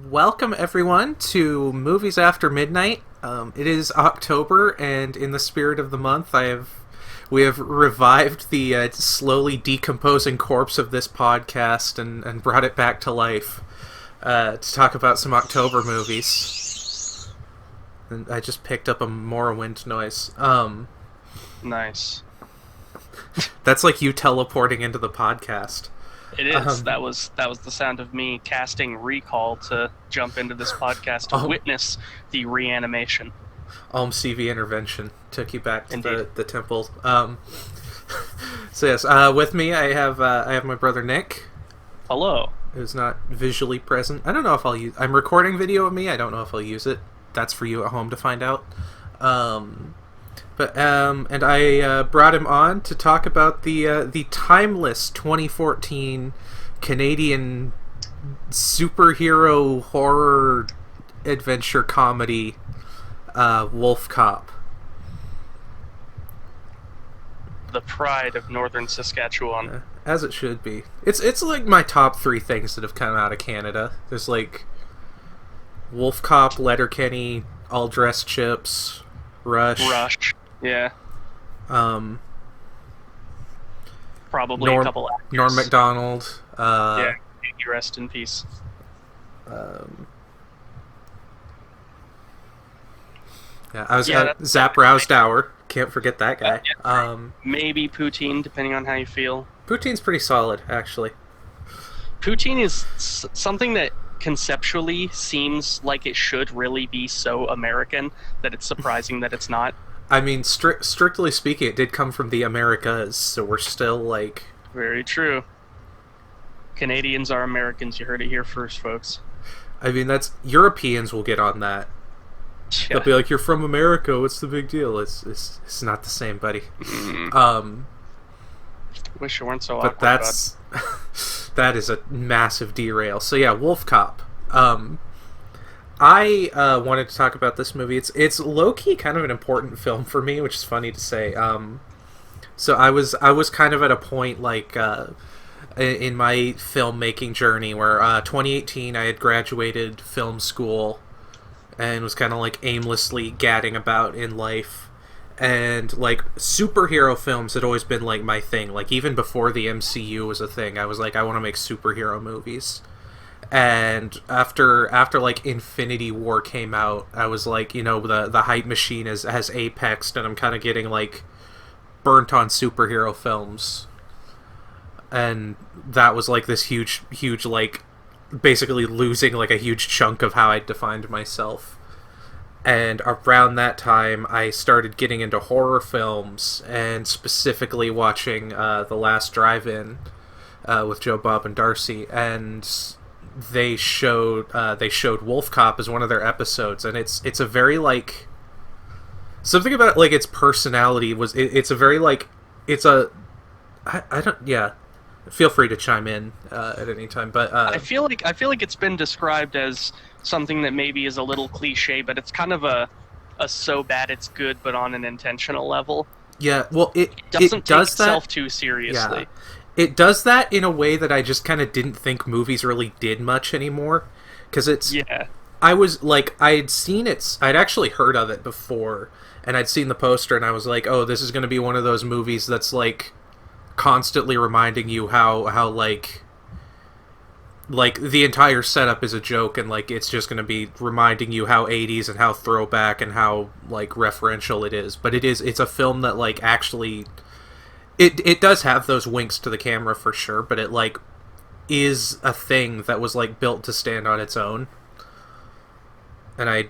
Welcome everyone to Movies After Midnight. It is October, and in the spirit of the month, we have revived the slowly decomposing corpse of this podcast and brought it back to life to talk about some October movies. And I just picked up a Morrowind noise. Nice. That's like you teleporting into the podcast. It is. That was the sound of me casting recall to jump into this podcast to witness the reanimation. CV intervention took you back to the temple. So yes, with me I have my brother Nick. Hello. Who's not visually present. I don't know if I'll use. I'm recording video of me. I don't know if I'll use it. That's for you at home to find out. And I brought him on to talk about the timeless 2014 Canadian superhero horror adventure comedy, WolfCop. The pride of northern Saskatchewan. As it should be. It's like my top three things that have come out of Canada. There's like WolfCop, Letterkenny, All Dressed Chips, Rush. Yeah. Probably a couple actors. Norm Macdonald. Yeah, you rest in peace. Zap Rousdower. Can't forget that guy. Maybe Poutine, depending on how you feel. Poutine's pretty solid, actually. Poutine is something that conceptually seems like it should really be so American that it's surprising that it's not. I mean, strictly speaking, it did come from the Americas, so we're still, like... Very true. Canadians are Americans, you heard it here first, folks. I mean, Europeans will get on that. Yeah. They'll be like, you're from America, what's the big deal? It's not the same, buddy. Wish you weren't so awkward, but that is a massive derail. So yeah, WolfCop. I wanted to talk about this movie. It's low-key kind of an important film for me, which is funny to say. So I was kind of at a point like in my filmmaking journey where 2018 I had graduated film school and was kind of like aimlessly gadding about in life, and like superhero films had always been like my thing. Like even before the MCU was a thing, I was like, I want to make superhero movies. And after like Infinity War came out, I was like, you know, the hype machine has apexed, and I'm kind of getting like burnt on superhero films. And that was like this huge like basically losing like a huge chunk of how I defined myself. And around that time, I started getting into horror films, and specifically watching The Last Drive-In with Joe Bob and Darcy, and they showed WolfCop as one of their episodes, and it's a very like something about it, like its personality was it's a very like I don't yeah. Feel free to chime in at any time, but I feel like it's been described as something that maybe is a little cliche, but it's kind of a so bad it's good, but on an intentional level. Yeah, well, it doesn't take does itself too seriously. Yeah. It does that in a way that I just kind of didn't think movies really did much anymore, because I was like, I'd actually heard of it before, and I'd seen the poster, and I was like, oh, this is going to be one of those movies that's like constantly reminding you how like the entire setup is a joke, and like it's just going to be reminding you how 80s and how throwback and how like referential it is. But it's a film that like actually it does have those winks to the camera for sure, but it like is a thing that was like built to stand on its own. And I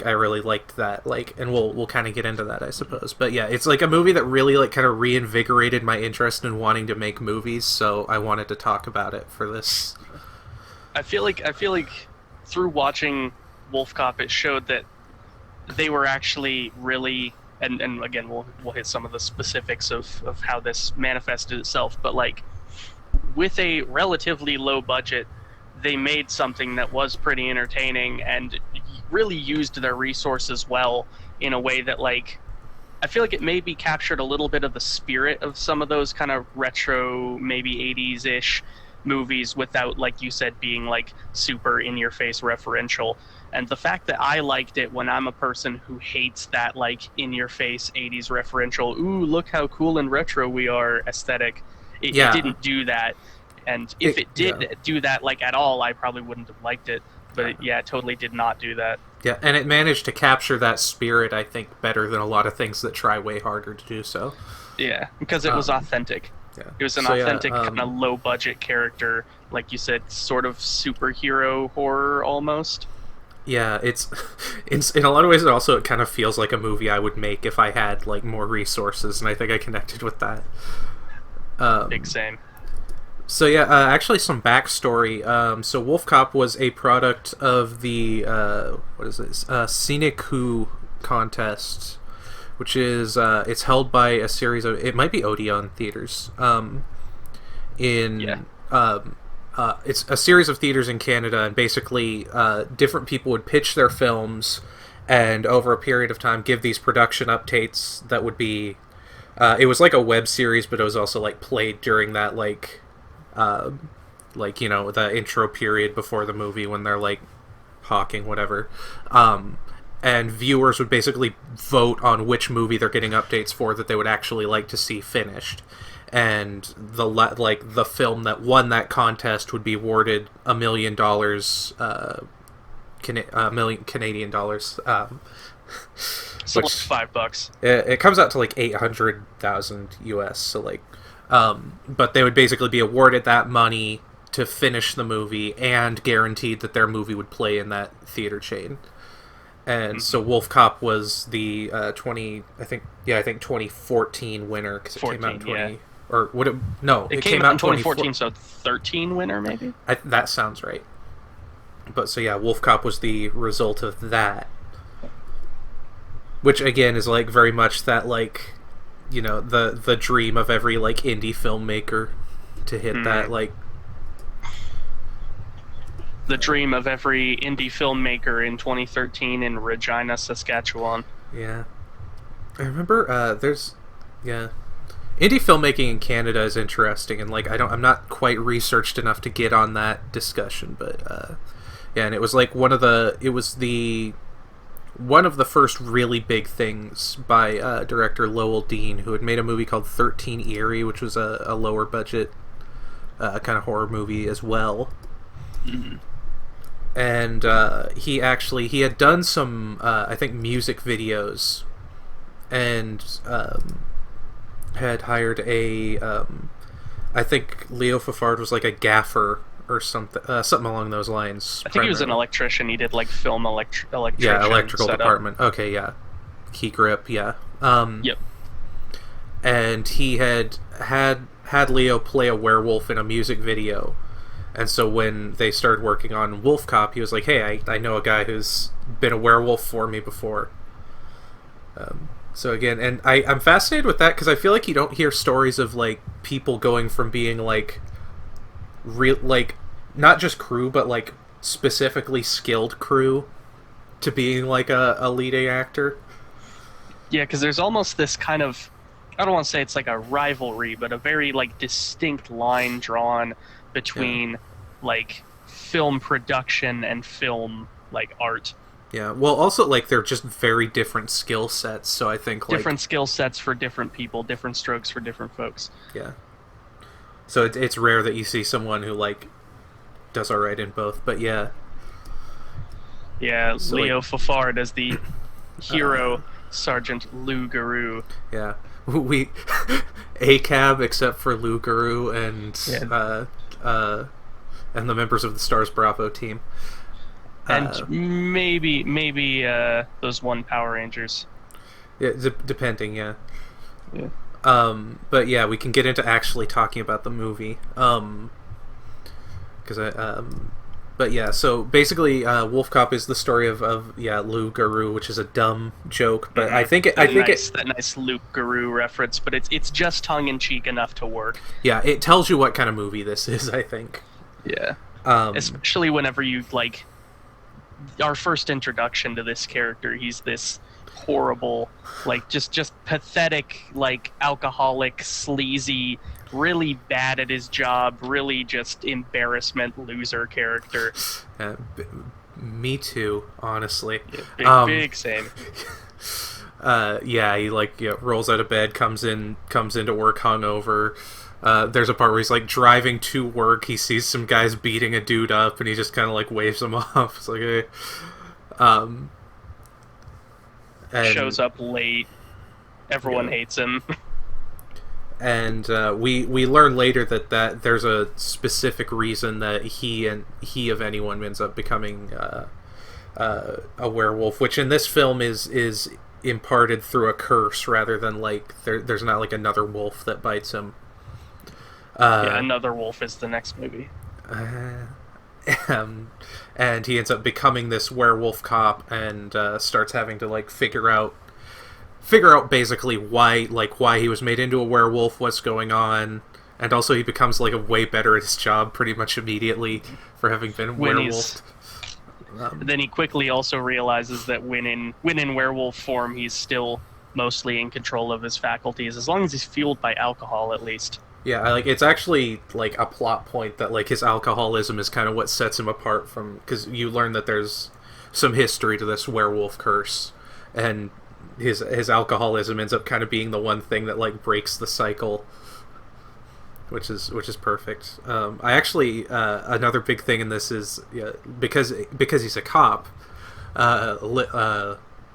really liked that, like, and we'll kind of get into that, I suppose. But yeah, it's like a movie that really like kind of reinvigorated my interest in wanting to make movies, so I wanted to talk about it for this. I feel like through watching WolfCop, it showed that they were actually really, and again we'll hit some of the specifics of how this manifested itself, but like with a relatively low budget, they made something that was pretty entertaining and really used their resources well in a way that, like, I feel like it maybe captured a little bit of the spirit of some of those kind of retro, maybe 80s-ish movies without, like you said, being like super in your face referential. And the fact that I liked it when I'm a person who hates that like in your face 80s referential, ooh, look how cool and retro we are aesthetic, it Yeah. didn't do that. And if it did Yeah. do that like at all, I probably wouldn't have liked it. But it totally did not do that. Yeah, and it managed to capture that spirit, I think, better than a lot of things that try way harder to do so. Yeah, because it was authentic. Yeah. It was an So, authentic kind of low budget character, like you said, sort of superhero horror almost. Yeah, it's in a lot of ways. It kind of feels like a movie I would make if I had like more resources, and I think I connected with that. Big same. So yeah, actually some backstory. So WolfCop was a product of the what is this? Scenic Who contest, which is it's held by a series of, it might be Odeon theaters. It's a series of theaters in Canada, and basically different people would pitch their films, and over a period of time give these production updates that would be. It was like a web series, but it was also like played during that like the intro period before the movie when they're like hawking whatever, and viewers would basically vote on which movie they're getting updates for that they would actually like to see finished, and the film that won that contest would be awarded $1 million, Canadian dollars. So which, like $5. It comes out to like 800,000 US. So like. But they would basically be awarded that money to finish the movie and guaranteed that their movie would play in that theater chain. And so WolfCop was the 2014 winner, because it came out in 20 or would it? No, it came out in 2014, so 13 winner maybe. That sounds right. But so yeah, WolfCop was the result of that, which again is like very much that like. The dream of every like indie filmmaker to hit that like the dream of every indie filmmaker in 2013 in Regina, Saskatchewan. Yeah, I remember indie filmmaking in Canada is interesting, and like I'm not quite researched enough to get on that discussion, but and it was like one of the first really big things by director Lowell Dean, who had made a movie called 13 Eerie, which was a lower budget kind of horror movie as well. Mm-hmm. And he had done some I think music videos, and had hired I think Leo Fafard was like a gaffer or something along those lines. I think he was an electrician. He did like film electrician. Yeah, electrical setup. department. Okay, yeah. Key grip, yeah. Yep. And he had Leo play a werewolf in a music video. And so when they started working on WolfCop, he was like, hey, I know a guy who's been a werewolf for me before. So again, and I'm fascinated with that, because I feel like you don't hear stories of like people going from being like real, like not just crew, but like specifically skilled crew to being like a leading actor. Yeah, because there's almost this kind of, I don't want to say it's like a rivalry, but a very like distinct line drawn between like film production and film like art. Yeah, well, also like they're just very different skill sets, so I think like different skill sets for different people, different strokes for different folks. Yeah. So it's rare that you see someone who like does all right in both, but yeah. Yeah, So, Leo Fafard as the hero, Sergeant Lou Garou. Yeah, we ACAB except for Lou Garou and the members of the Stars Bravo team, and maybe those one Power Rangers. Yeah, depending, yeah. Yeah. But yeah, we can get into actually talking about the movie. But yeah, so basically, WolfCop is the story of Lou Garou, which is a dumb joke, but I think that nice Luke Garou reference, but it's just tongue in cheek enough to work. Yeah, it tells you what kind of movie this is, I think. Yeah. Especially whenever you like our first introduction to this character. He's this horrible, like just pathetic, like alcoholic, sleazy, really bad at his job, really just embarrassment loser character. Me too, honestly. Yeah, big same. Yeah, he like rolls out of bed, comes into work hungover. There's a part where he's like driving to work. He sees some guys beating a dude up, and he just kind of like waves them off. It's like, hey. And shows up late. Everyone hates him. And we learn later that there's a specific reason that he of anyone ends up becoming a werewolf, which in this film is imparted through a curse rather than like there's not like another wolf that bites him. Another wolf is the next movie. And he ends up becoming this werewolf cop and starts having to like figure out basically why he was made into a werewolf, what's going on, and also he becomes like a way better at his job pretty much immediately for having been werewolfed. Then he quickly also realizes that when in werewolf form, he's still mostly in control of his faculties, as long as he's fueled by alcohol, at least. Yeah, like it's actually like a plot point that like his alcoholism is kind of what sets him apart from, because you learn that there's some history to this werewolf curse, and his alcoholism ends up kind of being the one thing that like breaks the cycle, which is perfect. I actually another big thing in this is because he's a cop,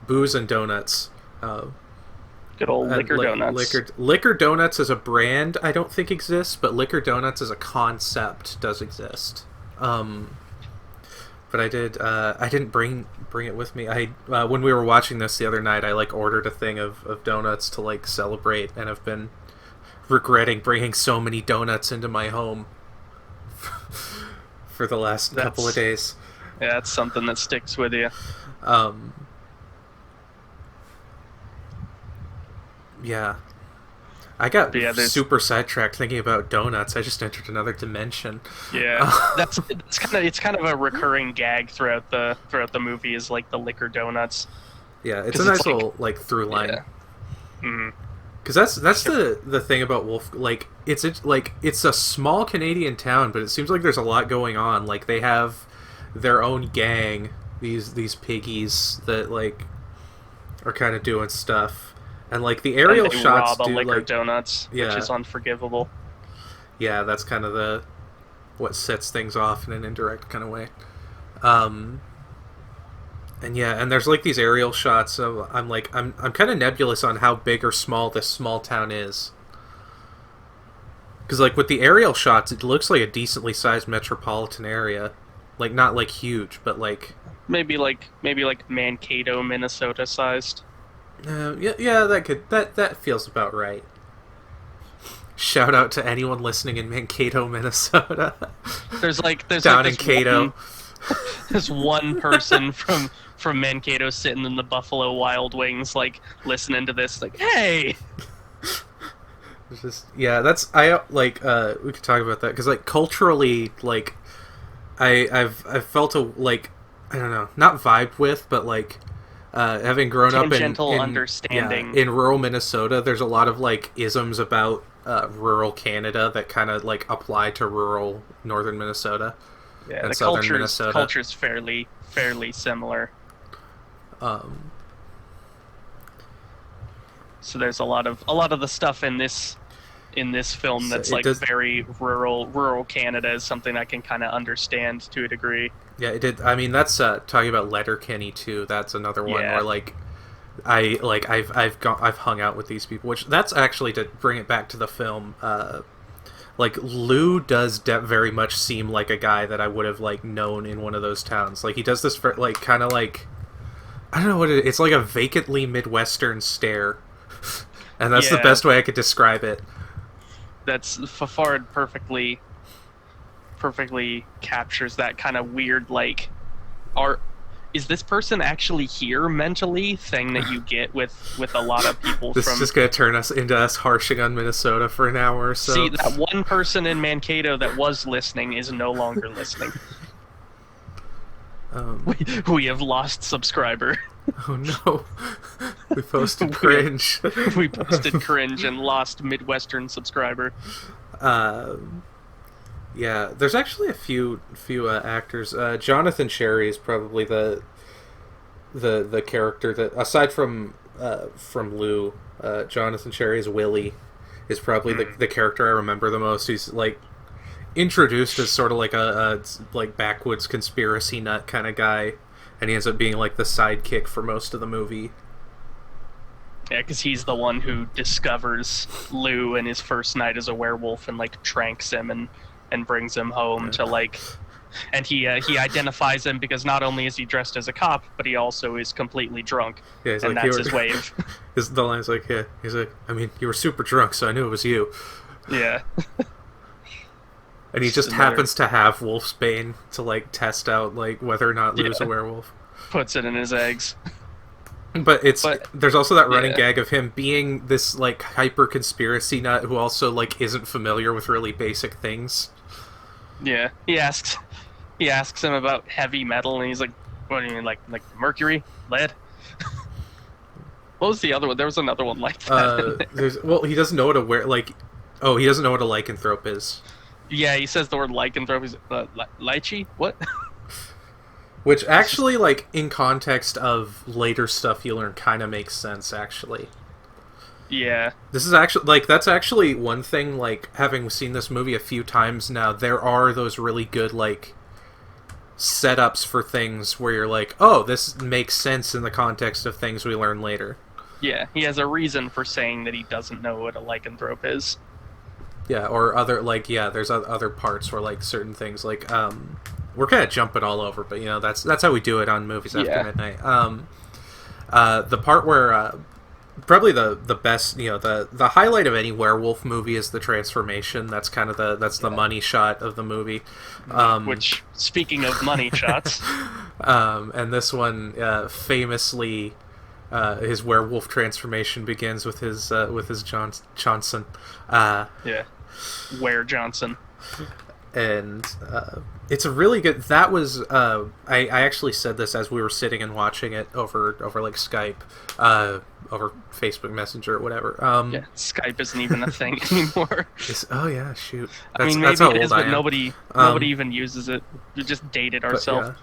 booze and donuts. Good old Liquor Donuts. Liquor Donuts as a brand I don't think exists, but Liquor Donuts as a concept does exist. But I didn't bring it with me. When we were watching this the other night, I like ordered a thing of donuts to like celebrate, and I've been regretting bringing so many donuts into my home for the last couple of days. Yeah, that's something that sticks with you. Yeah. I got super sidetracked thinking about donuts. I just entered another dimension. Yeah, it's kind of a recurring gag throughout the movie, is like the Liquor Donuts. Yeah, it's a nice little like through line. Yeah. Mm-hmm. Because that's the thing about Wolf. Like it's a small Canadian town, but it seems like there's a lot going on. Like they have their own gang. These piggies that like are kind of doing stuff. And like the aerial shots rob a do Liquor like Donuts, which is unforgivable. Yeah, that's kind of what sets things off in an indirect kind of way. And there's like these aerial shots. So I'm kind of nebulous on how big or small this small town is. Because like with the aerial shots, it looks like a decently sized metropolitan area, like not like huge, but like maybe like Mankato, Minnesota sized. Yeah, that feels about right. Shout out to anyone listening in Mankato, Minnesota. There's down in Cato. There's one person from Mankato sitting in the Buffalo Wild Wings, like listening to this, like, hey. It's just we could talk about that because like culturally, like I've felt a like I don't know, not vibed with, but like. Having grown up in understanding in rural Minnesota, there's a lot of like isms about rural Canada that kind of like apply to rural northern Minnesota and southern Minnesota. The culture's fairly similar. So there's a lot of the stuff in this film that's very rural Canada is something I can kind of understand to a degree. Yeah, it did. I mean, that's talking about Letterkenny too. That's another one where like I've hung out with these people, which that's actually to bring it back to the film. Like Lou does very much seem like a guy that I would have like known in one of those towns. Like he does this for like kind of like I don't know what it's like a vacantly Midwestern stare, and that's the best way I could describe it. That's Fafard perfectly captures that kind of weird like is this person actually here mentally thing that you get with a lot of people. This is just going to turn us into us harshing on Minnesota for an hour or so. See, that one person in Mankato that was listening is no longer listening. Um, We have lost subscriber. oh no, we posted cringe. We posted cringe and lost Midwestern subscriber. um, yeah, there's actually a few actors. Jonathan Cherry is probably the character that, aside from Lou, Jonathan Cherry is Willie, is probably the character I remember the most. He's like introduced as sort of like a like backwoods conspiracy nut kind of guy, and he ends up being like the sidekick for most of the movie. Yeah, because he's the one who discovers Lou in his first night as a werewolf and like tranks him and brings him home to like, and he identifies him because not only is he dressed as a cop, but he also is completely drunk, Yeah, he's and like, that's his way of. The line's like, yeah, he's like, I mean, you were super drunk, so I knew it was you. Yeah. And he just happens to have Wolfsbane to like test out like whether or not Lou's a werewolf. Puts it in his eggs. But there's also that running yeah. gag of him being this like hyper conspiracy nut who also like isn't familiar with really basic things. Yeah, he asks him about heavy metal, and he's like, "What do you mean, like mercury, lead?" What was the other one? There was another one like that. He doesn't know what he doesn't know what a lycanthrope is. Yeah, he says the word lycanthrope. He's lychee? What? Which actually, like, in context of later stuff you learn, kind of makes sense, actually. Yeah. This is actually, like, that's actually one thing, like, having seen this movie a few times now, there are those really good, like, setups for things where you're like, oh, this makes sense in the context of things we learn later. Yeah, he has a reason for saying that he doesn't know what a lycanthrope is. Yeah, or other, like, yeah, there's other parts where, like, certain things, like, we're kind of jumping all over, but, you know, that's how we do it on Movies After Midnight. The part where, probably the best, you know, the highlight of any werewolf movie is the transformation. That's kind of the money shot of the movie. Which, speaking of money shots... and this one, famously... his werewolf transformation begins with his Johnson. Yeah. Were Johnson. And it's a really good... That was... I actually said this as we were sitting and watching it over like Skype, over Facebook Messenger or whatever. Yeah, Skype isn't even a thing anymore. Oh yeah, shoot. I mean, maybe it is, but nobody even uses it. We just dated ourselves.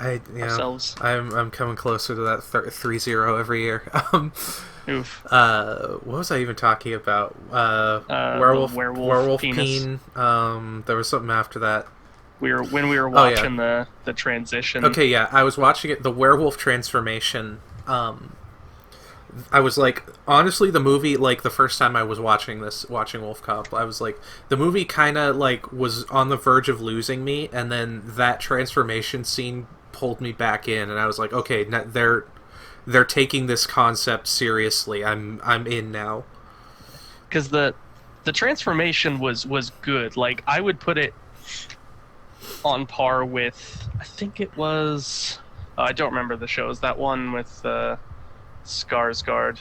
Ourselves. I'm coming closer to that 3-0 every year. Oof. What was I even talking about? Werewolf Peen. There was something after that. When we were watching the transition. Okay, yeah, I was watching it. The werewolf transformation. I was like, honestly, the movie, like, the first time I was watching WolfCop, I was like, the movie kind of, like, was on the verge of losing me, and then that transformation scene pulled me back in, and I was like, okay, they're taking this concept seriously. I'm in now. Because the transformation was good. Like, I would put it on par with, I think it was, I don't remember the shows. That one with Skarsgård,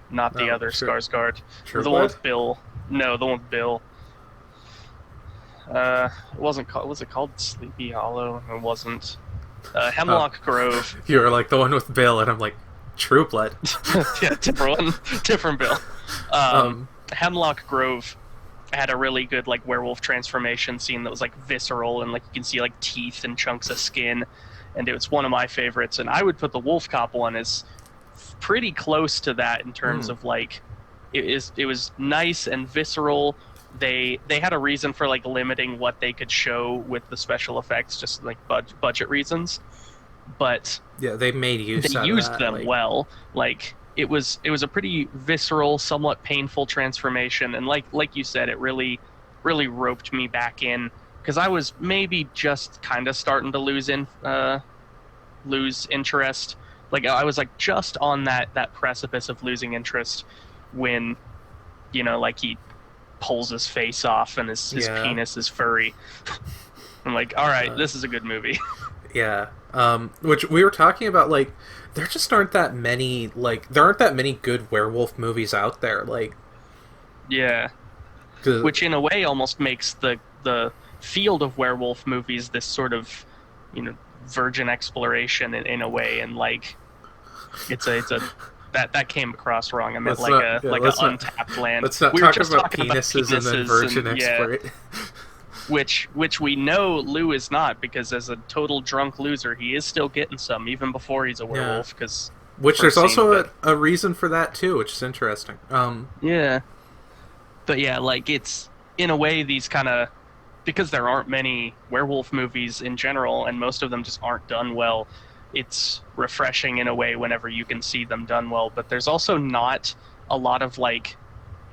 not the other Skarsgård. The one with Bill. No, the one with Bill. It wasn't called. Was it called Sleepy Hollow? It wasn't. Hemlock Grove. You were like the one with Bill, and I'm like, True Blood. Yeah, different one, different Bill. Hemlock Grove had a really good like werewolf transformation scene that was like visceral, and like you can see like teeth and chunks of skin, and it was one of my favorites. And I would put the WolfCop one as pretty close to that in terms of like it was nice and visceral. They had a reason for like limiting what they could show with the special effects, just like budget reasons, but yeah, they made use. They used them like... well. Like it was a pretty visceral, somewhat painful transformation, and like you said, it really roped me back in, because I was maybe just kind of starting to lose interest. Like I was like just on that precipice of losing interest when, you know, like he pulls his face off and his penis is furry. I'm like, all right, this is a good movie. Yeah. Which we were talking about, like, there just aren't that many, like, there aren't that many good werewolf movies out there, like. Yeah. Which in a way almost makes the field of werewolf movies this sort of, you know, virgin exploration in a way, and like it's a that came across wrong. I meant an untapped land. Let's not talk about penises and then virgin exploration. Which we know Lou is not, because as a total drunk loser, he is still getting some even before he's a werewolf. Because there's also a reason for that too, which is interesting. Yeah, but yeah, like it's in a way these kind of, because there aren't many werewolf movies in general, and most of them just aren't done well. It's refreshing in a way whenever you can see them done well, but there's also not a lot of like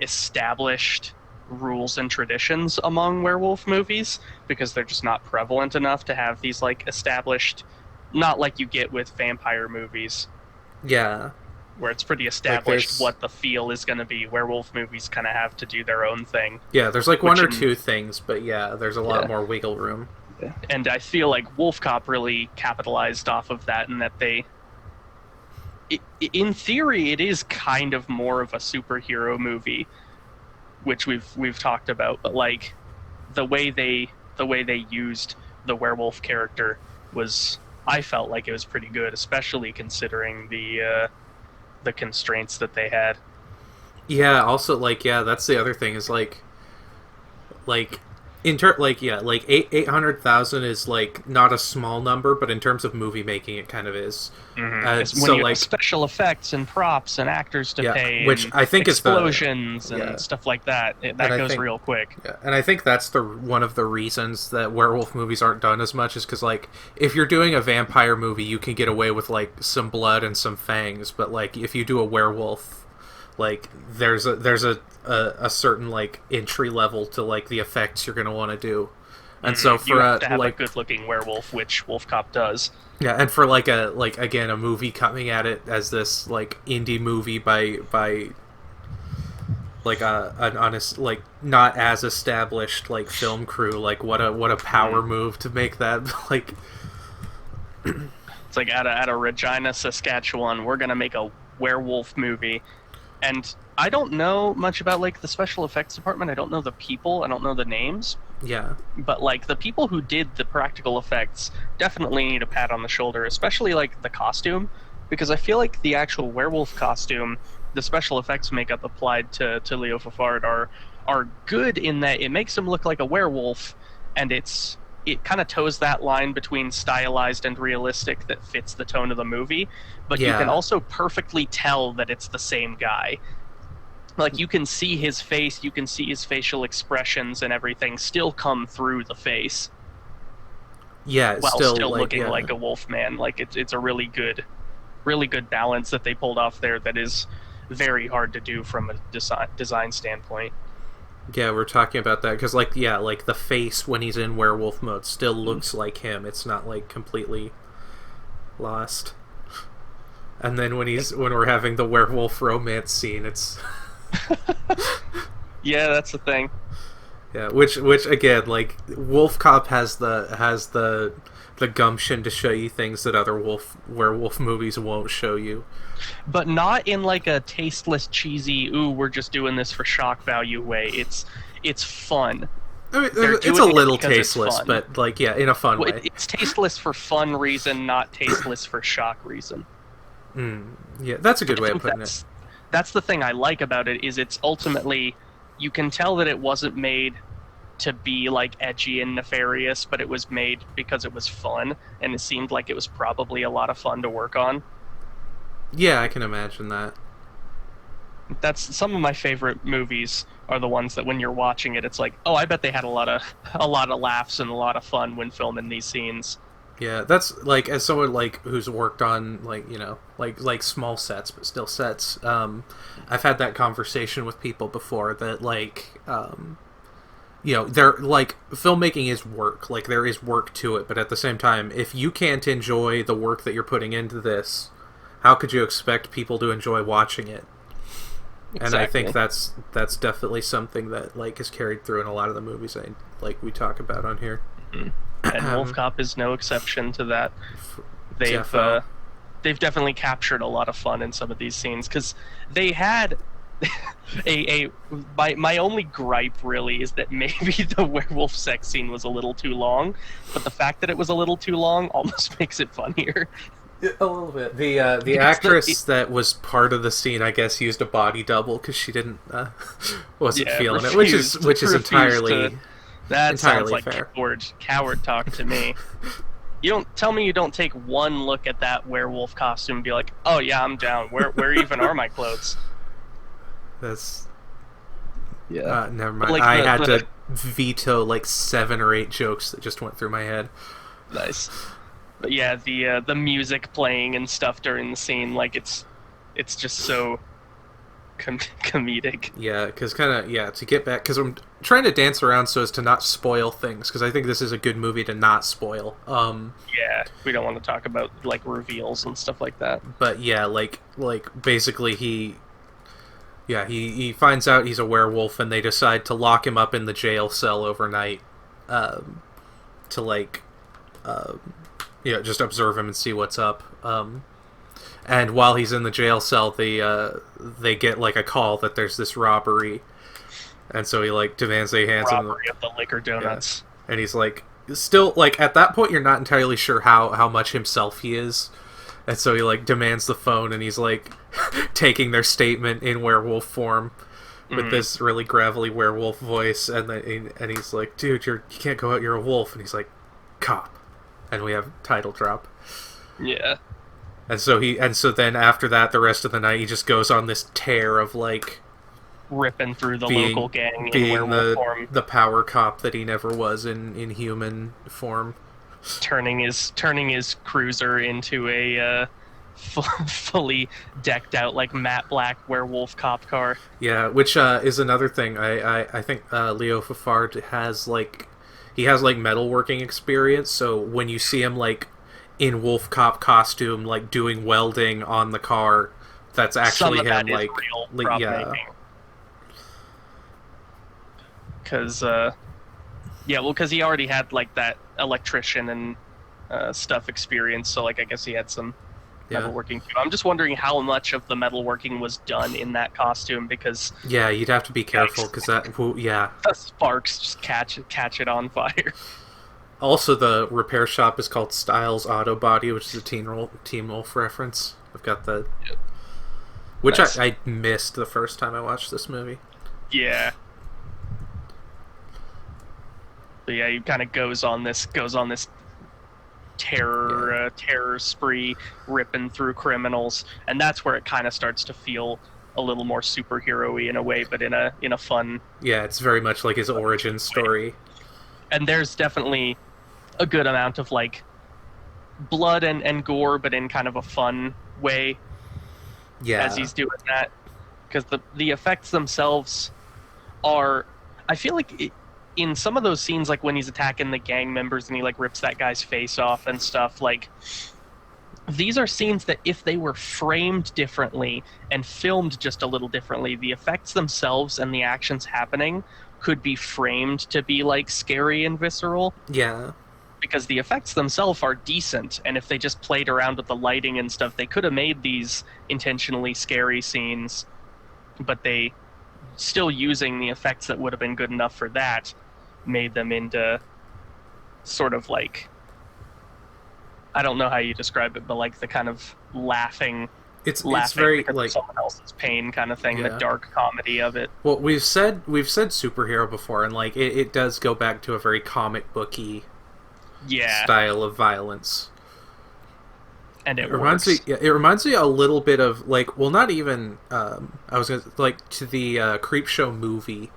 established rules and traditions among werewolf movies, because they're just not prevalent enough to have these like established, not like you get with vampire movies. Yeah. Where it's pretty established what the feel is going to be. Werewolf movies kind of have to do their own thing. Yeah, there's like one or two things, but yeah, there's a lot more wiggle room. And I feel like WolfCop really capitalized off of that, in that in theory, it is kind of more of a superhero movie, which we've talked about, but like the way they used the werewolf character was, I felt like it was pretty good, especially considering the constraints that they had. Yeah, also like that's the other thing is like 800,000 is like not a small number, but in terms of movie making, it kind of is. Mm-hmm. So you have special effects and props and actors to pay, which I think explosions and stuff like that. That goes real quick. Yeah, and I think that's one of the reasons that werewolf movies aren't done as much, is because like if you're doing a vampire movie, you can get away with like some blood and some fangs, but like if you do a werewolf, like there's a certain like entry level to like the effects you're gonna want to do, and so for you have to have a good looking werewolf, which WolfCop does. Yeah, and for like a movie coming at it as this like indie movie by like an honest, like not as established like film crew, like what a power move to make that like. It's like out of Regina, Saskatchewan, we're gonna make a werewolf movie. And I don't know much about like the special effects department. I don't know the people. I don't know the names. Yeah. But like the people who did the practical effects definitely need a pat on the shoulder, especially like the costume, because I feel like the actual werewolf costume, the special effects makeup applied to Leo Fafard are good in that it makes him look like a werewolf, and it kind of toes that line between stylized and realistic that fits the tone of the movie, but you can also perfectly tell that it's the same guy. Like, you can see his face, you can see his facial expressions and everything still come through the face. Yeah, while still looking like a wolf man. Like, it's a really good balance that they pulled off there that is very hard to do from a design standpoint. Yeah, we're talking about that because, like, the face when he's in werewolf mode still looks like him. It's not like completely lost. And then when we're having the werewolf romance scene, it's yeah, that's the thing. Yeah, which again, like, WolfCop has the gumption to show you things that other werewolf movies won't show you. But not in like a tasteless, cheesy, ooh, we're just doing this for shock value way. It's fun. I mean, it's a little tasteless, but like, yeah, in a fun way. It's tasteless for fun reason, not tasteless for shock reason. Yeah, that's a good way of putting it. That's the thing I like about it, is it's ultimately, you can tell that it wasn't made to be like edgy and nefarious, but it was made because it was fun, and it seemed like it was probably a lot of fun to work on. Yeah, I can imagine that. That's some of my favorite movies are the ones that when you're watching it, it's like, oh, I bet they had a lot of laughs and a lot of fun when filming these scenes. Yeah, that's like, as someone like who's worked on like, you know, like small sets but still sets. I've had that conversation with people before that like, you know, they're like, filmmaking is work. Like, there is work to it, but at the same time, if you can't enjoy the work that you're putting into this, how could you expect people to enjoy watching it? Exactly. And I think that's definitely something that like is carried through in a lot of the movies we talk about on here. Mm-hmm. And WolfCop is no exception to that. They've definitely captured a lot of fun in some of these scenes, because they had my only gripe really is that maybe the werewolf sex scene was a little too long, but the fact that it was a little too long almost makes it funnier. A little bit. The actress that was part of the scene, I guess, used a body double because she didn't wasn't feeling it, which is entirely that entirely sounds like fair. Coward talk to me. You don't tell me you don't take one look at that werewolf costume and be like, oh yeah, I'm down. Where even are my clothes? That's yeah. Never mind. Like I had to veto like 7 or 8 jokes that just went through my head. Nice. But yeah, the music playing and stuff during the scene, like it's just so comedic. Yeah, because to get back, because I'm trying to dance around so as to not spoil things, because I think this is a good movie to not spoil. Yeah, we don't want to talk about like reveals and stuff like that. But yeah, like basically he finds out he's a werewolf, and they decide to lock him up in the jail cell overnight, to like, just observe him and see what's up. And while he's in the jail cell, they get like a call that there's this robbery, and so he like demands they hands him robbery of the liquor donuts. Yeah. And he's like, still like at that point you're not entirely sure how much himself he is, and so he like demands the phone, and he's like taking their statement in werewolf form with this really gravelly werewolf voice, and he's like, dude, you can't go out, you're a wolf, and he's like, cop, and we have title drop. Yeah. And so then after that, the rest of the night, he just goes on this tear of like ripping through the local gang in being werewolf form, the power cop that he never was in human form, turning his cruiser into a fully decked out like matte black werewolf cop car. Yeah, which is another thing. I think Leo Fafard has like metalworking experience, so when you see him like in WolfCop costume, like doing welding on the car, that's actually him. That like, real yeah, because because he already had like that electrician and stuff experience, so like I guess he had some metalworking too. I'm just wondering how much of the metalworking was done in that costume, because you'd have to be careful because the sparks just catch it on fire. Also, the repair shop is called Styles Auto Body, which is a Teen Wolf reference. I've got the... Yep. Which nice. I missed the first time I watched this movie. Yeah. But yeah, he kind of goes on this terror spree, ripping through criminals, and that's where it kind of starts to feel a little more superhero-y in a way, but in a fun... Yeah, it's very much like his origin story. And there's definitely a good amount of like blood and gore, but in kind of a fun way. Yeah, as he's doing that, because the effects themselves are, I feel like in some of those scenes, like when he's attacking the gang members and he like rips that guy's face off and stuff, like these are scenes that if they were framed differently and filmed just a little differently, the effects themselves and the actions happening could be framed to be like scary and visceral. Yeah. Because the effects themselves are decent, and if they just played around with the lighting and stuff, they could have made these intentionally scary scenes, but they, still using the effects that would have been good enough for that, made them into sort of like, I don't know how you describe it, but like the kind of laughing it's very like someone else's pain kind of thing, yeah. The dark comedy of it. Well, we've said superhero before, and like it does go back to a very comic booky style of violence, and it reminds works. me. It reminds me a little bit of like, well, not even. I was gonna like to the Creepshow movie,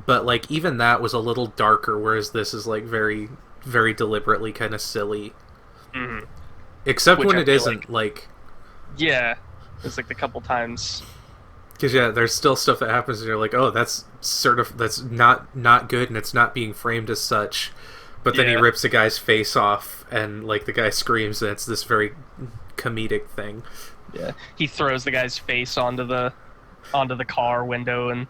but like even that was a little darker, whereas this is like very, very deliberately kind of silly. Mm-hmm. Except when it isn't like. Yeah, it's like the couple times. Because there's still stuff that happens, and you're like, oh, that's not good, and it's not being framed as such. But then he rips a guy's face off, and like the guy screams, and it's this very comedic thing. Yeah, he throws the guy's face onto the car window, and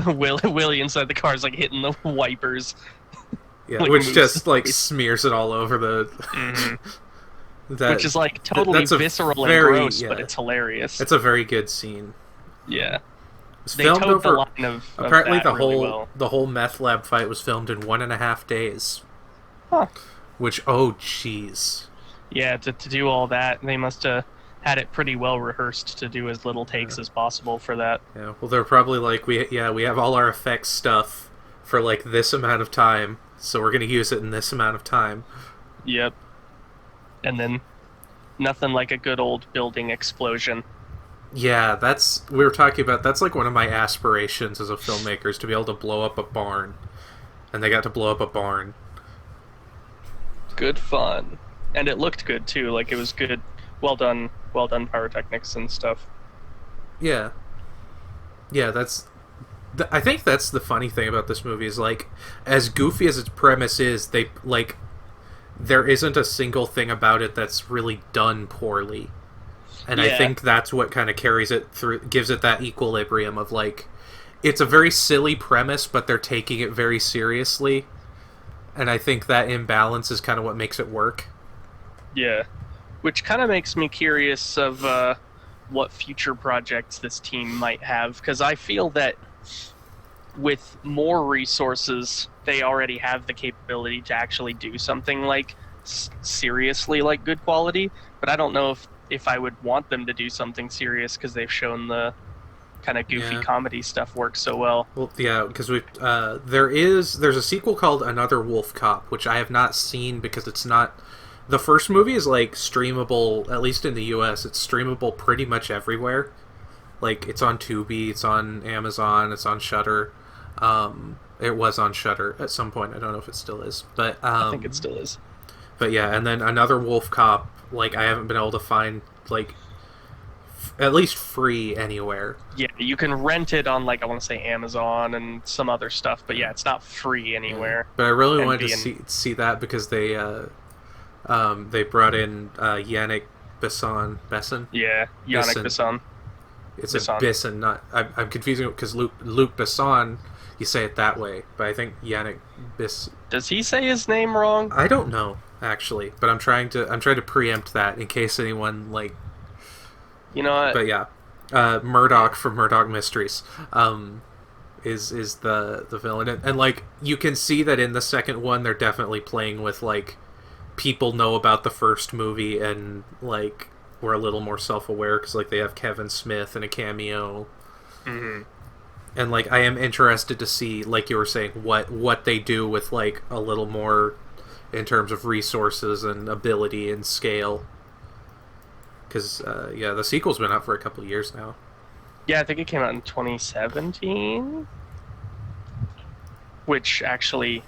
Willie inside the car is like hitting the wipers. Yeah, like, which just like smears it all over the. Mm-hmm. Which is like totally visceral and gross, but it's hilarious. It's a very good scene. Yeah, was they filmed towed the over. line of Apparently, that really well. the whole meth lab fight was filmed in 1.5 days. Huh. Which, oh jeez. Yeah, to do all that, they must have had it pretty well rehearsed to do as little takes as possible for that. Yeah. Well, they're probably like, we have all our effects stuff for like this amount of time, so we're gonna use it in this amount of time. Yep. And then nothing like a good old building explosion. Yeah, we were talking about. That's like one of my aspirations as a filmmaker is to be able to blow up a barn, and they got to blow up a barn. Good fun. And it looked good too, like it was good. Well done pyrotechnics and stuff. Yeah. Yeah, I think that's the funny thing about this movie is like, as goofy as its premise is, there isn't a single thing about it that's really done poorly. And Yeah. I think that's what kind of carries it through, gives it that equilibrium of like, it's a very silly premise, but they're taking it very seriously. And I think that imbalance is kind of what makes it work. Yeah. Which kind of makes me curious of what future projects this team might have, because I feel that with more resources, they already have the capability to actually do something like seriously like good quality, but I don't know if I would want them to do something serious because they've shown the kind of goofy comedy stuff works so well. Well, yeah, because there's a sequel called Another WolfCop, which I have not seen because it's not. The first movie is like streamable, at least in the US. It's streamable pretty much everywhere. Like it's on Tubi, it's on Amazon, it's on Shudder. It was on Shudder at some point. I don't know if it still is, but I think it still is. But yeah, and then Another WolfCop, like I haven't been able to find like at least free anywhere. Yeah, you can rent it on like I want to say Amazon and some other stuff, but yeah, it's not free anywhere. But I really wanted to see that because they brought in Yannick Besson. Yeah, Yannick Besson. It's Besson. A Besson, not. I'm confusing it because Luc Besson, you say it that way, but I think Yannick Besson. Does he say his name wrong? I don't know actually, but I'm trying to preempt that in case anyone like. You know what? But yeah, Murdoch from Murdoch Mysteries is the villain, and like you can see that in the second one they're definitely playing with like people know about the first movie and like we're a little more self-aware because like they have Kevin Smith in a cameo. Mm-hmm. And like I am interested to see, like you were saying, what they do with like a little more in terms of resources and ability and scale. Because the sequel's been out for a couple of years now. Yeah, I think it came out in 2017. Which actually,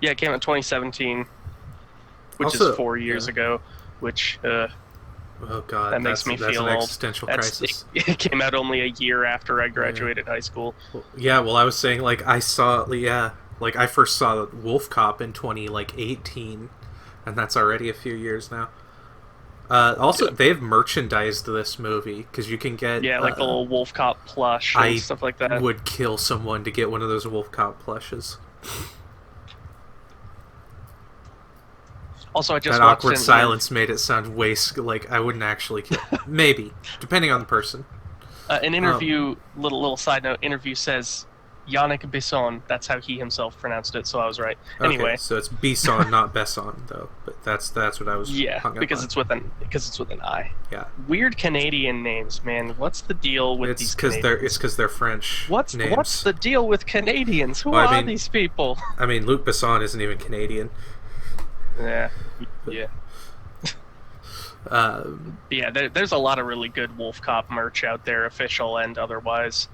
yeah, it came out in 2017, which also, is 4 years ago. Which oh god, that makes me feel an old. existential crisis. It came out only a year after I graduated high school. Well, I was saying like I first saw WolfCop in 2018, and that's already a few years now. Also, they've merchandised this movie because you can get like the little WolfCop plush and stuff like that. I would kill someone to get one of those WolfCop plushes. Also, I just that awkward silence made it sound like I wouldn't actually kill. Maybe, depending on the person. An interview, little side note, interview says Yannick Besson. That's how he himself pronounced it, so I was right. Anyway, so it's Besson, not Besson, though. But that's what I was. Hung up because on. it's with an I. Yeah. Weird Canadian names, man. What's the deal with these Canadians? It's because they're French. What's the deal with Canadians? Who are these people? I mean, Luc Besson isn't even Canadian. Yeah. Yeah. There's a lot of really good WolfCop merch out there, official and otherwise.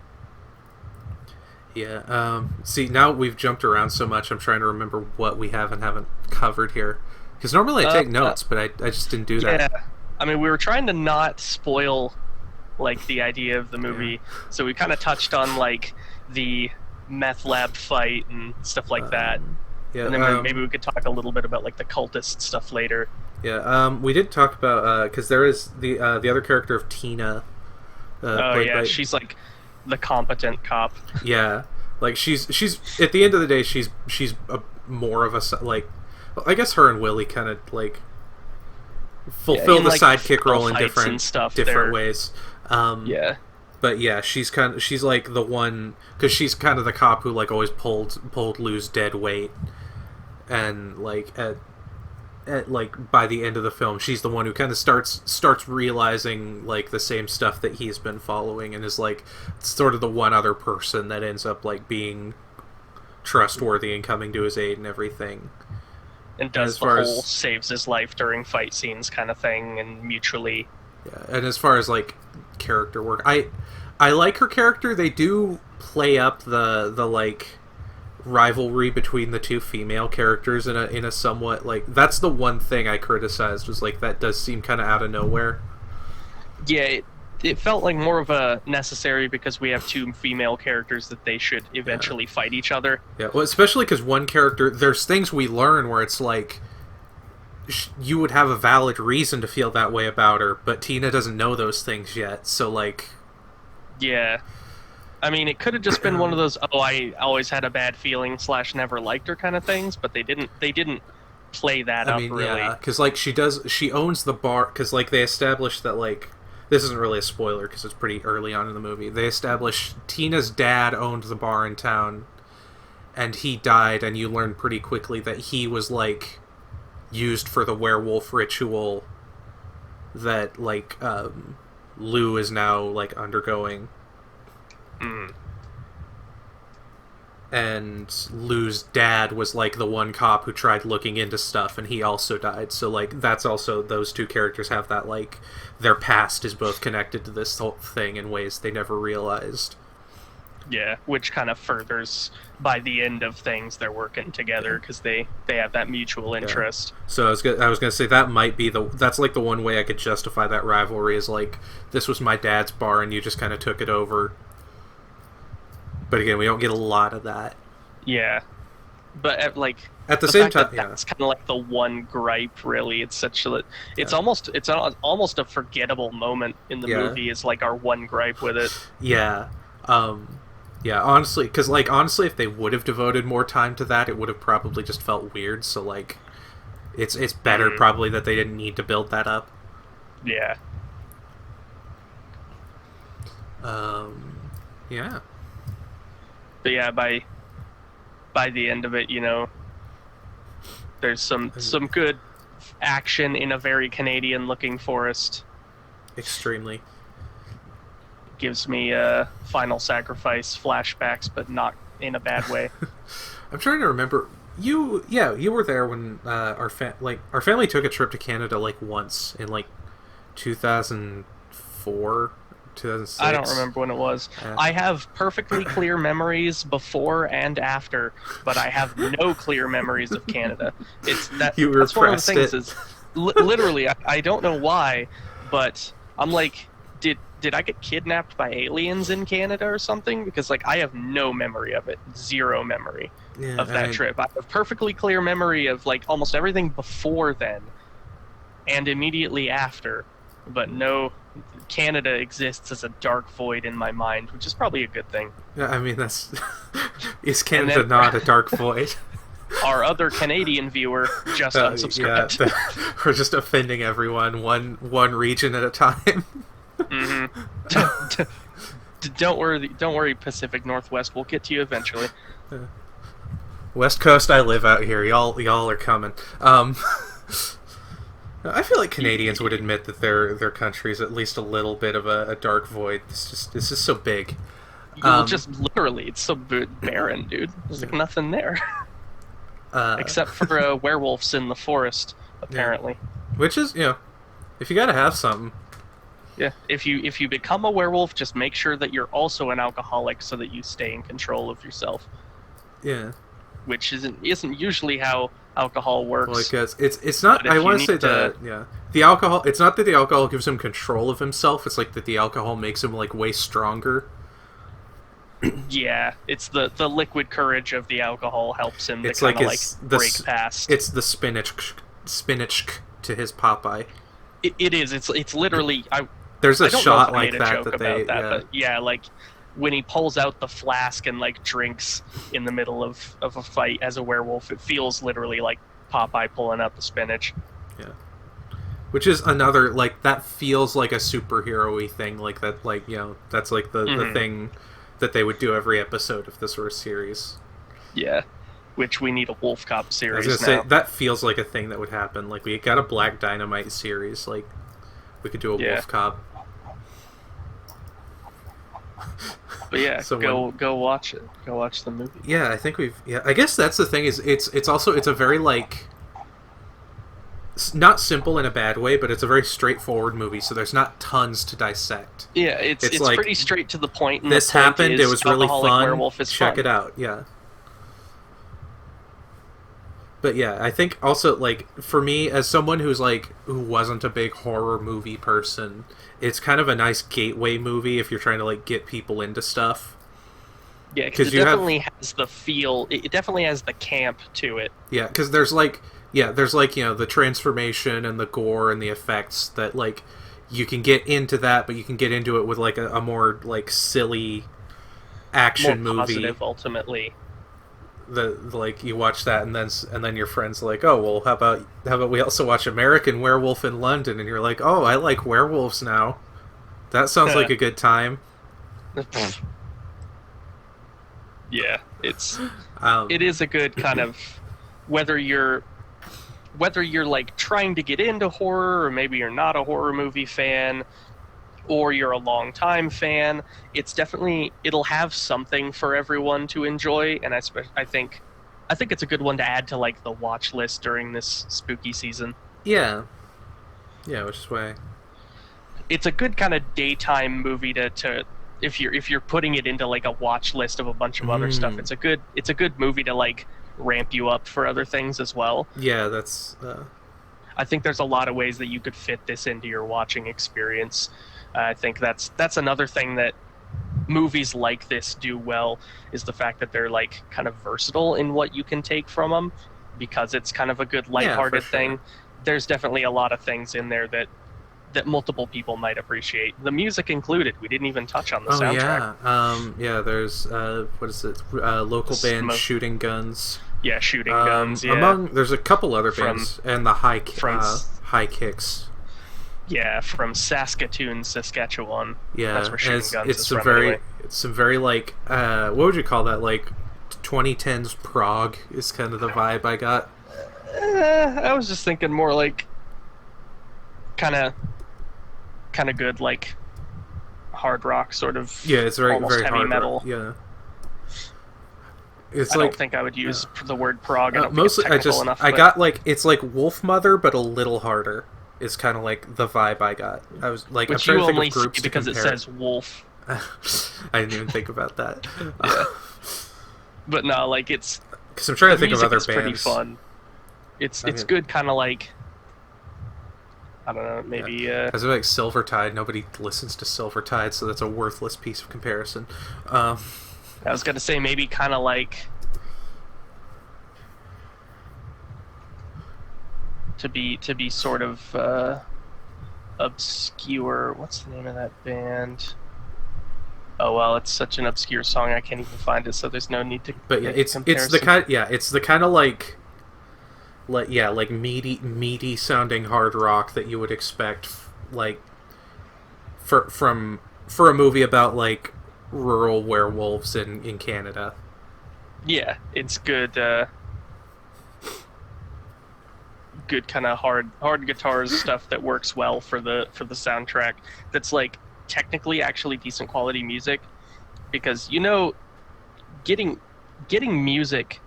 Yeah. See, now we've jumped around so much, I'm trying to remember what we have and haven't covered here. Because normally I take notes, but I just didn't do that. Yeah. I mean, we were trying to not spoil, like, the idea of the movie, so we kind of touched on, like, the meth lab fight and stuff like that. Yeah, and then maybe we could talk a little bit about like the cultist stuff later. Yeah, we did talk about because there is the other character of Tina. She's like the competent cop. Yeah, like she's at the end of the day she's more of a like. Well, I guess her and Willie kind of like fulfill the sidekick role in different ways. Yeah. But yeah, she's like the one, because she's kind of the cop who like always pulled Lou's dead weight, and like at like by the end of the film, she's the one who kind of starts realizing like the same stuff that he's been following, and is like sort of the one other person that ends up like being trustworthy and coming to his aid and everything. And does the whole saves his life during fight scenes kind of thing, and mutually. Yeah, and as far as like character work, I like her character. They do play up the like rivalry between the two female characters in a somewhat like, that's the one thing I criticized, was like that does seem kind of out of nowhere. Yeah, it felt like more of a necessary because we have two female characters that they should eventually fight each other. Yeah, well, especially because one character, there's things we learn where it's like you would have a valid reason to feel that way about her, but Tina doesn't know those things yet, so like... Yeah. I mean, it could have just been one of those, oh, I always had a bad feeling / never liked her kind of things, but they didn't play that up, really. Yeah, because like she owns the bar, because like they established that like, this isn't really a spoiler because it's pretty early on in the movie, they established Tina's dad owned the bar in town, and he died, and you learn pretty quickly that he was like used for the werewolf ritual that like Lou is now like undergoing. And Lou's dad was like the one cop who tried looking into stuff, and he also died. So like that's also, those two characters have that like their past is both connected to this whole thing in ways they never realized. Yeah, which kind of furthers, by the end of things, they're working together because they have that mutual interest. Yeah. So I was gonna say that might be that's like the one way I could justify that rivalry, is like, this was my dad's bar and you just kind of took it over. But again, we don't get a lot of that. Yeah, but at the same time, that's kind of like the one gripe. Really, it's such a almost a forgettable moment in the movie. Is like our one gripe with it. Yeah. Yeah, honestly, because, like, honestly, if they would have devoted more time to that, it would have probably just felt weird, so, like, it's better probably that they didn't need to build that up. Yeah. Yeah. But yeah, by the end of it, you know, there's some good action in a very Canadian-looking forest. Extremely. Gives me Final Sacrifice flashbacks, but not in a bad way. I'm trying to remember. You were there when our family took a trip to Canada like once in like 2004, 2006. I don't remember when it was. I have perfectly clear memories before and after, but I have no clear memories of Canada. It's that you that's one of the things. it. Is literally I don't know why, but I'm like, did I get kidnapped by aliens in Canada or something? Because like I have no memory of it, zero memory of that trip. I have perfectly clear memory of like almost everything before then, and immediately after, but no. Canada exists as a dark void in my mind, which is probably a good thing. Yeah, I mean that's is Canada not a dark void? Our other Canadian viewer just unsubscribed. Yeah, we're just offending everyone one region at a time. Don't worry, Pacific Northwest. We'll get to you eventually. West Coast, I live out here. Y'all are coming. I feel like Canadians would admit that their country is at least a little bit of a dark void. It's just so big. Just literally, it's so barren, dude. There's like nothing there, except for werewolves in the forest, apparently. Yeah. Which is, if you gotta have something. Yeah, if you become a werewolf, just make sure that you're also an alcoholic so that you stay in control of yourself. Yeah. Which isn't usually how alcohol works. Well, I guess it's not. I want to say that the alcohol. It's not that the alcohol gives him control of himself. It's like that the alcohol makes him like way stronger. Yeah, it's the liquid courage of the alcohol helps him. It's to like break past. It's the spinach to his Popeye. It is. It's literally. There's a shot like that but yeah, like when he pulls out the flask and like drinks in the middle of a fight as a werewolf, it feels literally like Popeye pulling out the spinach. Yeah. Which is another, like, that feels like a superhero-y thing, like that, like, you know, that's like the thing that they would do every episode if this were a series. Yeah, which we need a WolfCop series I was gonna now. say, that feels like a thing that would happen. Like, we got a Black Dynamite series, like, we could do a Yeah. Wolf Cop. But yeah, So go watch it. Go watch the movie. yeah, I think we've, yeah, I guess that's the thing, is it's also, it's a very, like, not simple in a bad way, but it's a very straightforward movie, so there's not tons to dissect. Yeah, it's like, pretty straight to the point. And this the point happened, it was really Alcoholic fun, Werewolf is check fun. it out, yeah. But yeah, I think also, like, for me, as someone who wasn't a big horror movie person, it's kind of a nice gateway movie if you're trying to, like, get people into stuff. Yeah, because it definitely has the feel. It definitely has the camp to it. Yeah, because there's like, you know, the transformation and the gore and the effects that, like, you can get into that, but you can get into it with, like, a more, like, silly action more movie. Positive, ultimately. Like, you watch that and then your friend's like, oh, well, how about we also watch American Werewolf in London, and you're like, oh, I like werewolves now. That sounds like a good time. Yeah, it is a good kind of, whether you're like trying to get into horror, or maybe you're not a horror movie fan, or you're a long-time fan, it'll have something for everyone to enjoy, and I think it's a good one to add to, like, the watch list during this spooky season. Yeah, which is why it's a good kind of daytime movie to if you're putting it into, like, a watch list of a bunch of other stuff. It's a good movie to, like, ramp you up for other things as well. Yeah, that's. I think there's a lot of ways that you could fit this into your watching experience. I think that's another thing that movies like this do well, is the fact that they're, like, kind of versatile in what you can take from them, because it's kind of a good lighthearted thing. There's definitely a lot of things in there that multiple people might appreciate. The music included. We didn't even touch on the soundtrack. Yeah. There's what is it? Local band Shooting Guns. Yeah, Shooting Guns. Yeah. There's a couple other bands, and the High Kicks. Yeah, from Saskatoon, Saskatchewan. Yeah, that's where Shooting Guns it's is some from, very, anyway. it's some very, like, what would you call that? Like, 2010s Prague is kind of the vibe I got. I was just thinking more like kind of good, like, hard rock sort of. Yeah, it's very almost very heavy hard metal. rock. Yeah. I don't think I would use the word prog. I don't mostly think it's technical enough, I got, like, it's like Wolf Mother, but a little harder. Is kind of like the vibe I got. I was like, but I'm trying you to think only of groups see because it compare. says wolf. I didn't even think about that. Yeah. But no, like, it's because I'm trying to think of other bands. Pretty fun. It's good, kind of like, I don't know, maybe. I was like Silvertide. Nobody listens to Silvertide, so that's a worthless piece of comparison. I was gonna say maybe kind of like. To be sort of obscure. What's the name of that band? Oh well, it's such an obscure song I can't even find it, so there's no need to. But yeah, it's the kind of like meaty sounding hard rock that you would expect, like, for a movie about, like, rural werewolves in Canada. Yeah, it's good. Good kind of hard guitars stuff that works well for the soundtrack. That's, like, technically actually decent quality music, because, you know, getting music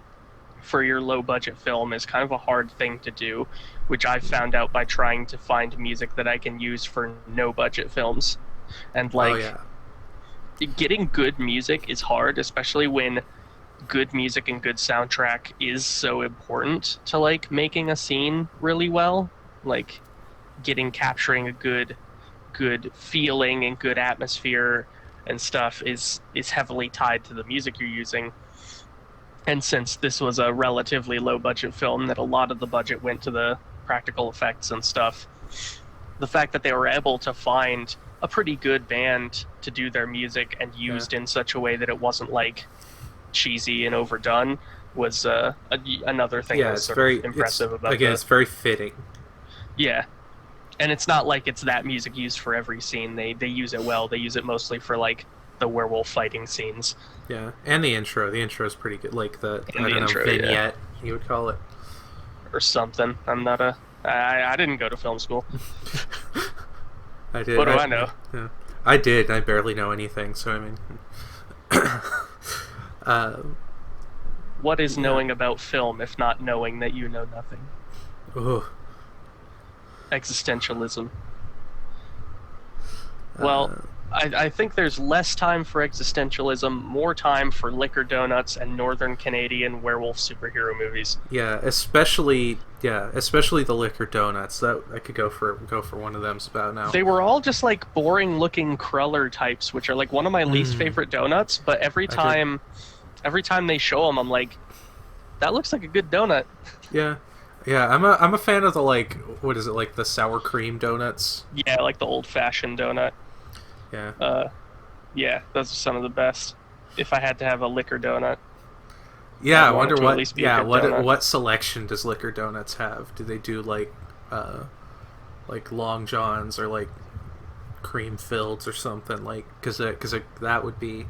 for your low budget film is kind of a hard thing to do, which I found out by trying to find music that I can use for no budget films. And, like, getting good music is hard, especially when good music and good soundtrack is so important to, like, making a scene really well. Like, capturing a good feeling and good atmosphere and stuff is heavily tied to the music you're using. And since this was a relatively low budget film, that a lot of the budget went to the practical effects and stuff, the fact that they were able to find a pretty good band to do their music and used in such a way that it wasn't, like, cheesy and overdone was another thing that was sort of impressive about it. Again, it's very fitting. Yeah. And it's not like it's that music used for every scene. They use it well. They use it mostly for like the werewolf fighting scenes. Yeah, and the intro. The intro is pretty good. Like And I the don't intro, know, vignette, you would call it. Or something. I'm not a. I didn't go to film school. I did. What do I know? Yeah. I did. I barely know anything, so I mean. What is knowing about film if not knowing that you know nothing? Ooh. Existentialism. Well, I think there's less time for existentialism, more time for liquor donuts and Northern Canadian werewolf superhero movies. Yeah, especially the liquor donuts. That I could go for one of them about now. They were all just like boring looking cruller types, which are like one of my least favorite donuts, but every time they show them I'm like, that looks like a good donut. Yeah. Yeah, I'm a fan of the, like, what is it, like the sour cream donuts? Yeah, like the old-fashioned donut. Yeah. Yeah, those are some of the best. If I had to have a liquor donut. Yeah, I wonder donut. what selection does Liquor Donuts have? Do they do like Long Johns or like cream filleds or something, like because that would be.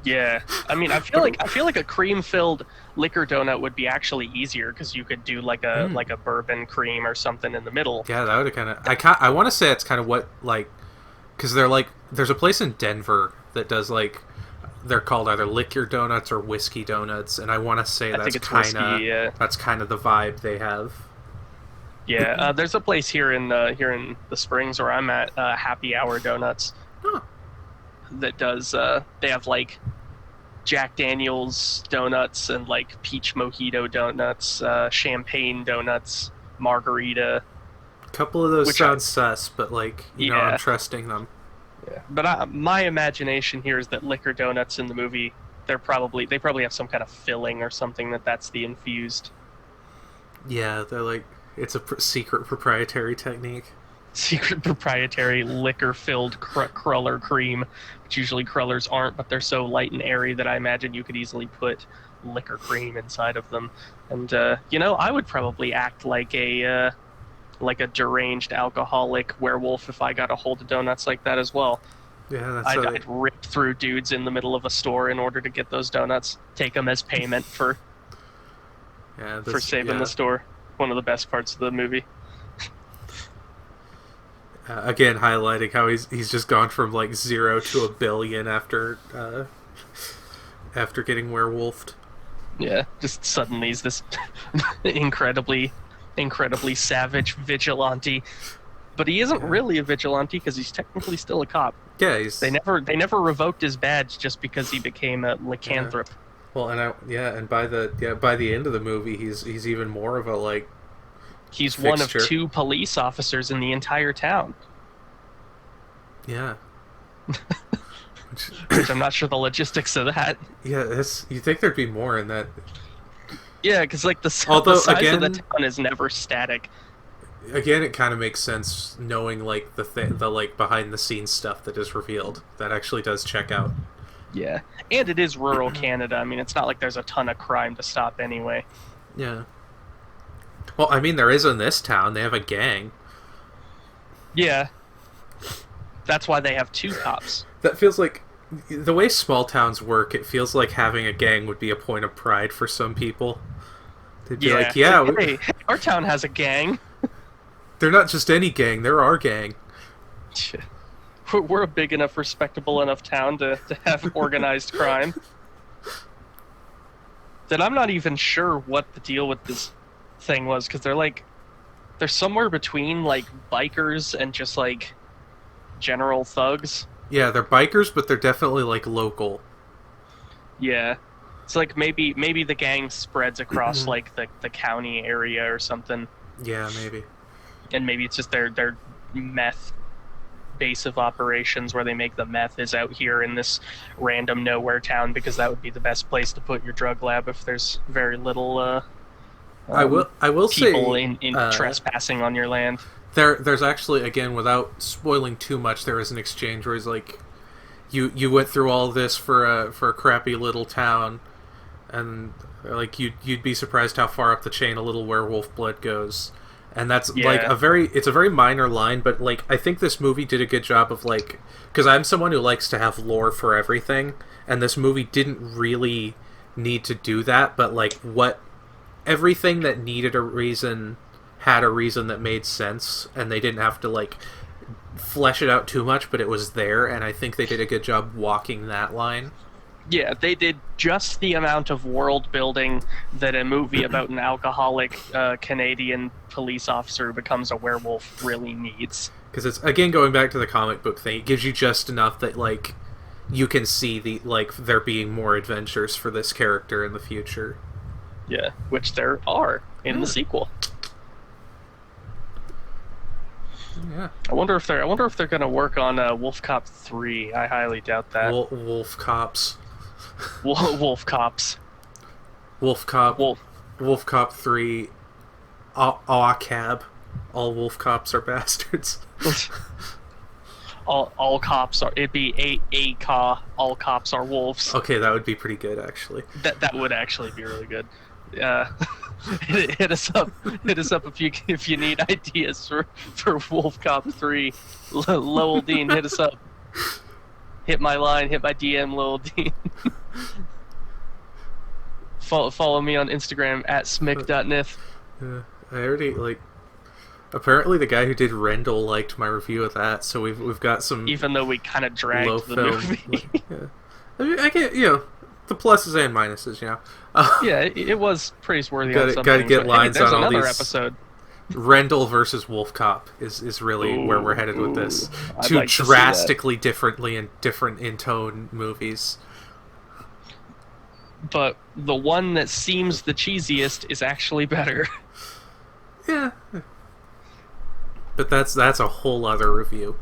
Yeah, I mean, I feel like a cream-filled liquor donut would be actually easier because you could do like a bourbon cream or something in the middle. Yeah, that would kind of. I want to say it's kind of what, like, because they're like, there's a place in Denver that does like, they're called either liquor donuts or whiskey donuts, and I want to say that's kind of the vibe they have. Yeah, there's a place here in the Springs where I'm at, Happy Hour Donuts. Huh. That does they have like Jack Daniel's donuts and like peach mojito donuts, champagne donuts, margarita. A couple of those sound sus, but like, you know, I'm trusting them. Yeah, but my imagination here is that liquor donuts in the movie, they probably have some kind of filling or something that's the infused. Yeah, they're like, it's a secret proprietary technique. Secret proprietary liquor-filled cruller cream, which usually crullers aren't, but they're so light and airy that I imagine you could easily put liquor cream inside of them. And you know, I would probably act like a deranged alcoholic werewolf if I got a hold of donuts like that as well. Yeah, I'd rip through dudes in the middle of a store in order to get those donuts. Take them as payment for saving the store. One of the best parts of the movie. Again, highlighting how he's just gone from like 0 to $1 billion after getting werewolfed. Yeah, just suddenly he's this incredibly savage vigilante, but he isn't really a vigilante because he's technically still a cop. Yeah, they never revoked his badge just because he became a lycanthrope. Yeah. Well, and by the end of the movie, he's even more of a like. He's fixture. One of 2 police officers in the entire town. Yeah. Which I'm not sure the logistics of that. Yeah, you think there'd be more in that. Yeah, because like the size of the town is never static. Again, it kind of makes sense knowing like the like behind the scenes stuff that is revealed. That actually does check out. Yeah, and it is rural Canada. I mean, it's not like there's a ton of crime to stop anyway. Yeah. Well, I mean, there is in this town. They have a gang. Yeah. That's why they have 2 cops. That feels like... The way small towns work, it feels like having a gang would be a point of pride for some people. They'd be like, yeah... Hey, our town has a gang. They're not just any gang, they're our gang. We're a big enough, respectable enough town to have organized crime. That I'm not even sure what the deal with this thing was, because they're somewhere between like bikers and just like general thugs. Yeah, they're bikers, but they're definitely like local. Yeah, it's like maybe the gang spreads across like the county area or something. Yeah, maybe. And maybe it's just their meth base of operations where they make the meth is out here in this random nowhere town, because that would be the best place to put your drug lab if there's very little I will say people in trespassing on your land. There's actually, again, without spoiling too much, there is an exchange where he's like, you went through all this for a crappy little town, and like you'd be surprised how far up the chain a little werewolf blood goes. And that's like Yeah. it's a very minor line, but like I think this movie did a good job of like, because I'm someone who likes to have lore for everything, and this movie didn't really need to do that, but like what everything that needed a reason had a reason that made sense, and they didn't have to like flesh it out too much, but it was there, and I think they did a good job walking that line. Yeah, they did just the amount of world building that a movie about an alcoholic Canadian police officer who becomes a werewolf really needs. Because it's, again, going back to the comic book thing, it gives you just enough that like you can see the like there being more adventures for this character in the future. Yeah, which there are in the sequel. Yeah. I wonder if they're gonna work on WolfCop 3. I highly doubt that. Wolf Cops. Wolf Cops. Wolf Cop. Wolf. Wolf Cop 3. Aw cab. All Wolf Cops are bastards. all cops are. It'd be a ca. All cops are wolves. Okay, that would be pretty good, actually. That would actually be really good. Hit us up. Hit us up if you need ideas for Wolf Cop 3. Lowell Dean, hit us up. Hit my line. Hit my DM, Lowell Dean. Follow me on Instagram at smick.nith. I already like. Apparently, the guy who did Rendell liked my review of that, so we've got some. Even though we kind of dragged the movie. Like, yeah. I mean, I get the pluses and minuses, you know. Yeah, it was praiseworthy. Gotta get lines on all these. Episode. Rendell versus Wolf Cop is really where we're headed with this. Two like drastically different in tone movies. But the one that seems the cheesiest is actually better. Yeah. But that's a whole other review.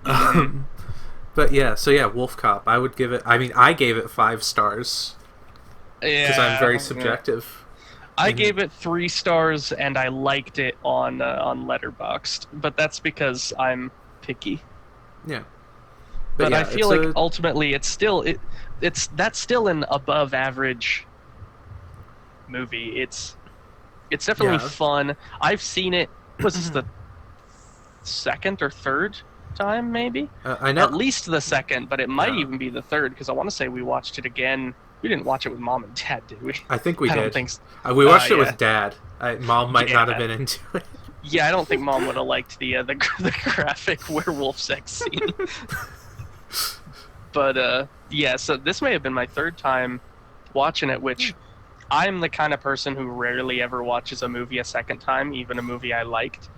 But yeah, so yeah, Wolf Cop. I would give it. I mean, I gave it 5 stars because I'm very subjective. I gave it 3 stars, and I liked it on Letterboxd, but that's because I'm picky. Yeah, but yeah, I feel like ultimately it's still an above average movie. It's definitely fun. I've seen it. Was this the second or third time, maybe? I know at least the second, but it might even be the third because I want to say we watched it again. We didn't watch it with Mom and Dad, did we? I think we did. I don't think so. We watched it with Dad. Mom might not have been into it. Yeah, I don't think Mom would have liked the graphic werewolf sex scene. But yeah, so this may have been my 3rd time watching it, which I'm the kind of person who rarely ever watches a movie a second time, even a movie I liked.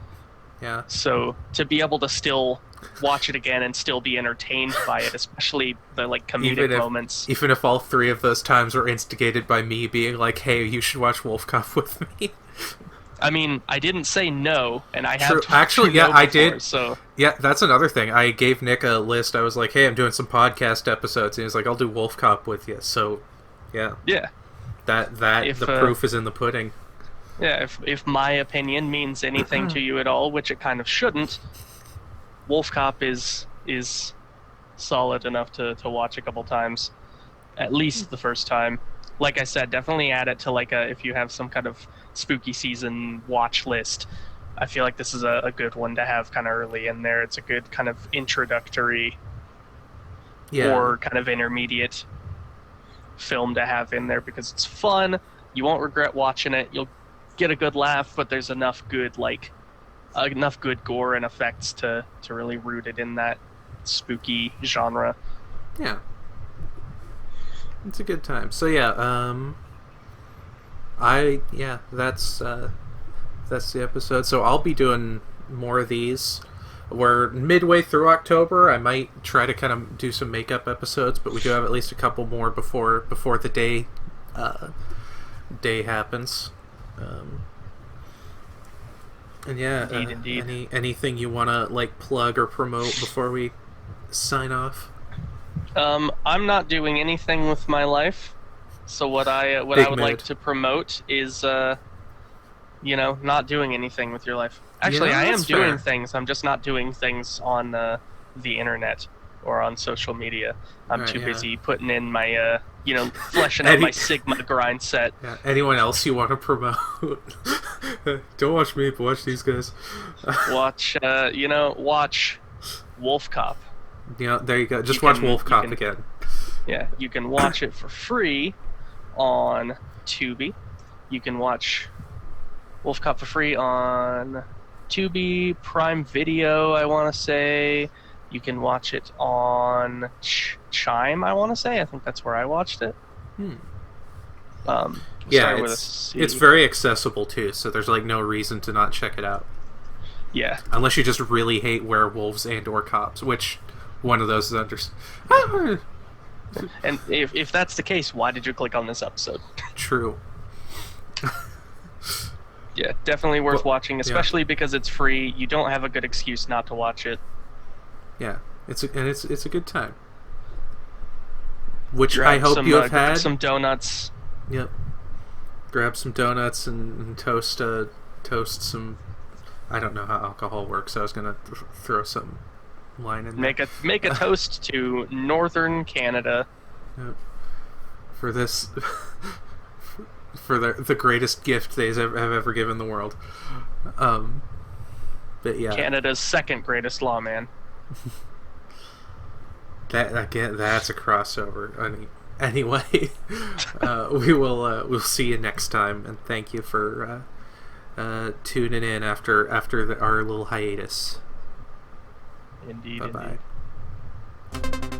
Yeah. So to be able to still watch it again and still be entertained by it, especially the like comedic moments. Even if all 3 of those times were instigated by me being like, "Hey, you should watch Wolf Cop with me." I mean, I didn't say no, and I have actually, yeah, I did. So yeah, that's another thing. I gave Nick a list. I was like, "Hey, I'm doing some podcast episodes," and he was like, "I'll do Wolf Cop with you." So, yeah, that the proof is in the pudding. Yeah, if my opinion means anything to you at all, which it kind of shouldn't, Wolf Cop is solid enough to watch a couple times, at least the first time. Like I said, definitely add it to like if you have some kind of spooky season watch list. I feel like this is a good one to have kind of early in there. It's a good kind of introductory or kind of intermediate film to have in there because it's fun. You won't regret watching it. You'll get a good laugh, but there's enough good gore and effects to really root it in that spooky genre. Yeah, it's a good time. So yeah, that's the episode. So I'll be doing more of these. We're midway through October. I might try to kind of do some makeup episodes, but we do have at least a couple more before the day happens. And yeah, indeed. Anything you want to like plug or promote before we sign off? I'm not doing anything with my life, so what I would like to promote is not doing anything with your life. Actually, I am doing things. I'm just not doing things on the internet. or on social media. I'm Right, too yeah. busy putting in my, fleshing out my Sigma grind set. Yeah. Anyone else you want to promote? Don't watch me, but watch these guys. Watch, watch WolfCop. There you go. Just You watch can- Wolf you Cop can- again. Yeah, you can watch it for free on Tubi. You can watch WolfCop for free on Tubi, Prime Video, I want to say. You can watch it on Chime, I want to say. I think that's where I watched it. Yeah, started with a it's C. it's very accessible too, so there's like no reason to not check it out. Yeah. Unless you just really hate werewolves and or cops, which one of those is And if that's the case, why did you click on this episode? true. Yeah, definitely worth Well, watching, especially because it's free. You don't have a good excuse not to watch it. Yeah, it's a good time. Which Grab I hope some, you have grab had. some donuts. Yep. Grab some donuts and toast some. I don't know how alcohol works. So I was gonna throw some line in there. Make a toast to Northern Canada. Yep. For this, for the greatest gift they have ever given the world. But yeah, Canada's second greatest lawman. that's a crossover. Anyway, we'll see you next time, and thank you for tuning in after our little hiatus. Indeed. Bye Indeed. bye.